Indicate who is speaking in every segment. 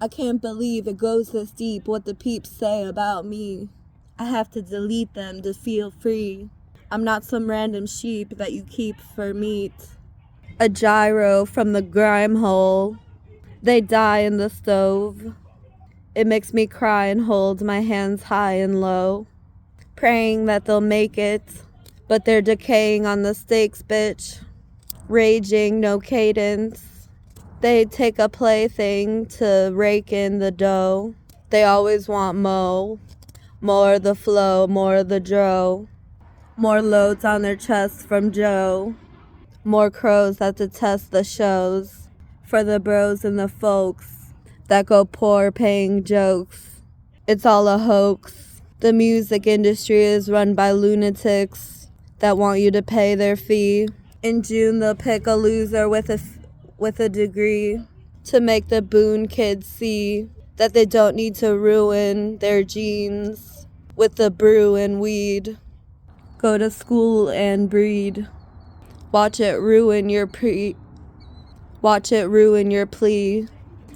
Speaker 1: I can't believe it goes this deep, what the peeps say about me. I have to delete them to feel free. I'm not some random sheep that you keep for meat. A gyro from the grime hole. They die in the stove. It makes me cry and hold my hands high and low, praying that they'll make it, but they're decaying on the stakes, bitch. Raging, no cadence. They take a plaything to rake in the dough. They always want more of the flow, more of the dro. More loads on their chests from Joe. More crows that detest the shows. For the bros and the folks that go poor paying jokes. It's all a hoax. The music industry is run by lunatics that want you to pay their fee. In June they'll pick a loser with a degree to make the Boone kids see that they don't need to ruin their genes with the brew and weed. Go to school and breed. Watch it ruin your plea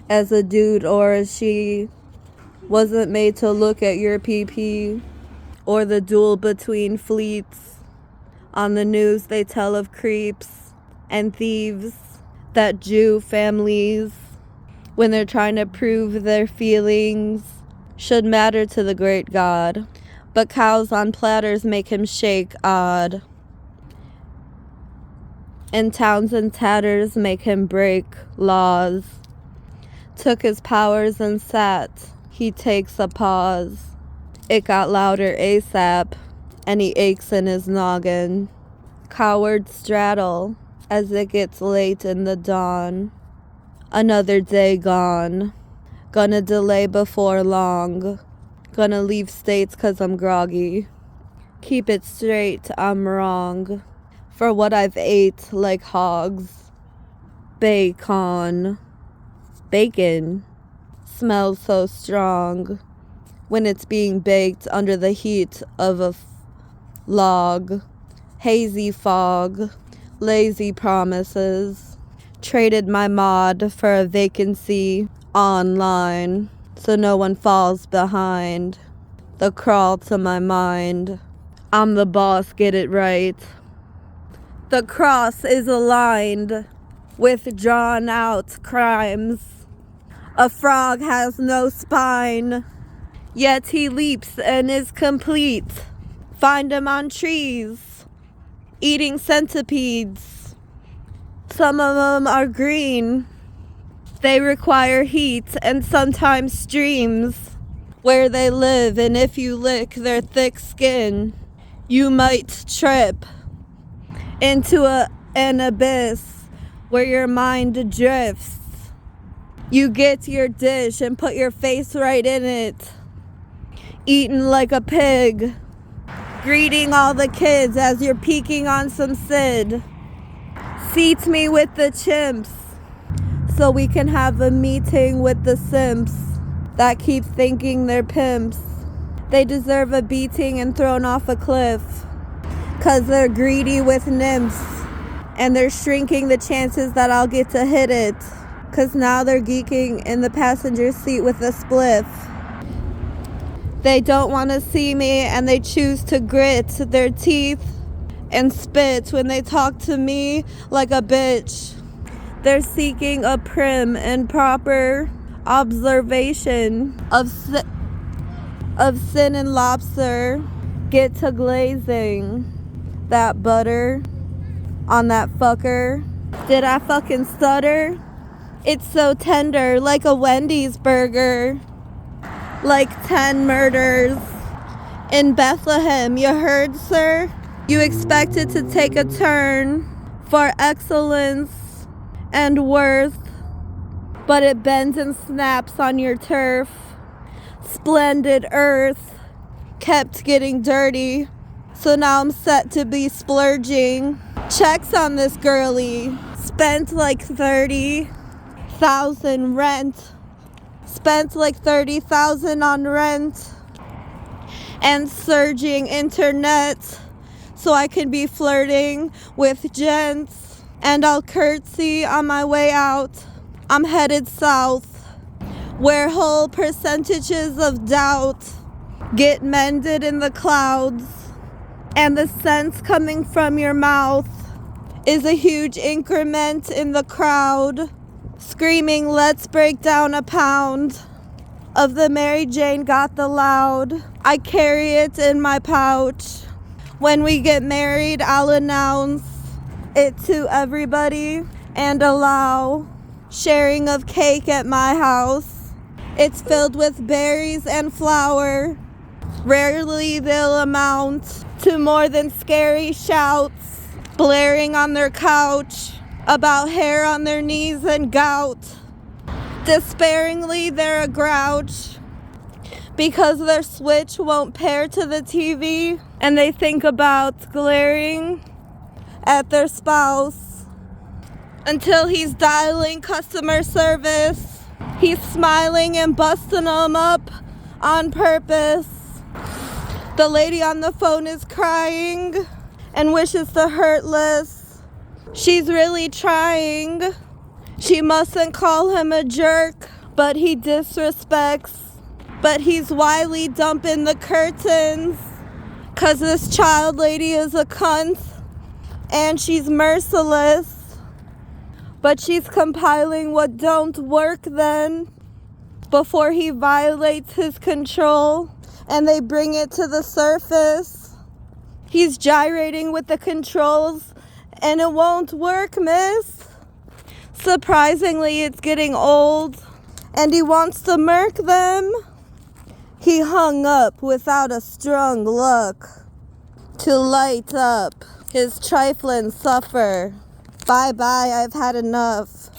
Speaker 1: as a dude or a she. Wasn't made to look at your PP or the duel between fleets. On the news they tell of creeps and thieves that Jew families, when they're trying to prove their feelings, should matter to the great God. But cows on platters make him shake odd. And towns and tatters make him break laws. Took his powers and sat, he takes a pause. It got louder ASAP, and he aches in his noggin. Cowards straddle as it gets late in the dawn. Another day gone. Gonna delay before long. Gonna leave states 'cause I'm groggy. Keep it straight, I'm wrong. For what I've ate like hogs. Bacon smells so strong when it's being baked under the heat of a log. Hazy fog, lazy promises. Traded my mod for a vacancy online so no one falls behind. The crawl to my mind. I'm the boss, get it right. The cross is aligned with drawn out crimes. A frog has no spine, yet he leaps and is complete. Find him on trees, eating centipedes. Some of them are green. They require heat and sometimes streams where they live, and if you lick their thick skin, you might trip into an abyss where your mind drifts. You get your dish and put your face right in it, eaten like a pig, greeting all the kids as you're peeking on some Sid. Seat me with the chimps so we can have a meeting with the simps that keep thinking they're pimps. They deserve a beating and thrown off a cliff 'cause they're greedy with nymphs, and they're shrinking the chances that I'll get to hit it 'cause now they're geeking in the passenger seat with a spliff. They don't want to see me and they choose to grit their teeth and spit when they talk to me like a bitch. They're seeking a prim and proper observation of sin and lobster. Get to glazing that butter on that fucker. Did I fucking stutter? It's so tender, like a Wendy's burger. Like 10 murders in Bethlehem, you heard, sir? You expected to take a turn for excellence and worth, but it bends and snaps on your turf. Splendid earth kept getting dirty, so now I'm set to be splurging. Checks on this girly, spent like 30,000 rent. Spent like 30,000 on rent and surging internet so I can be flirting with gents, and I'll curtsy on my way out. I'm headed south where whole percentages of doubt get mended in the clouds, and the sense coming from your mouth is a huge increment in the crowd, screaming, "Let's break down a pound of the Mary Jane Got the Loud." I carry it in my pouch. When we get married, I'll announce it to everybody and allow sharing of cake at my house. It's filled with berries and flour. Rarely they'll amount to more than scary shouts blaring on their couch about hair on their knees and gout. Despairingly, they're a grouch because their switch won't pair to the TV, and they think about glaring at their spouse until he's dialing customer service. He's smiling and busting them up on purpose. The lady on the phone is crying and wishes to hurt less. She's really trying. She mustn't call him a jerk, but he disrespects. But he's wily dumping the curtains, 'cause this child lady is a cunt and she's merciless. But she's compiling what don't work then before he violates his control and they bring it to the surface. He's gyrating with the controls and it won't work, miss. Surprisingly, it's getting old and he wants to murk them. He hung up without a strong look to light up his trifling suffer. Bye-bye, I've had enough.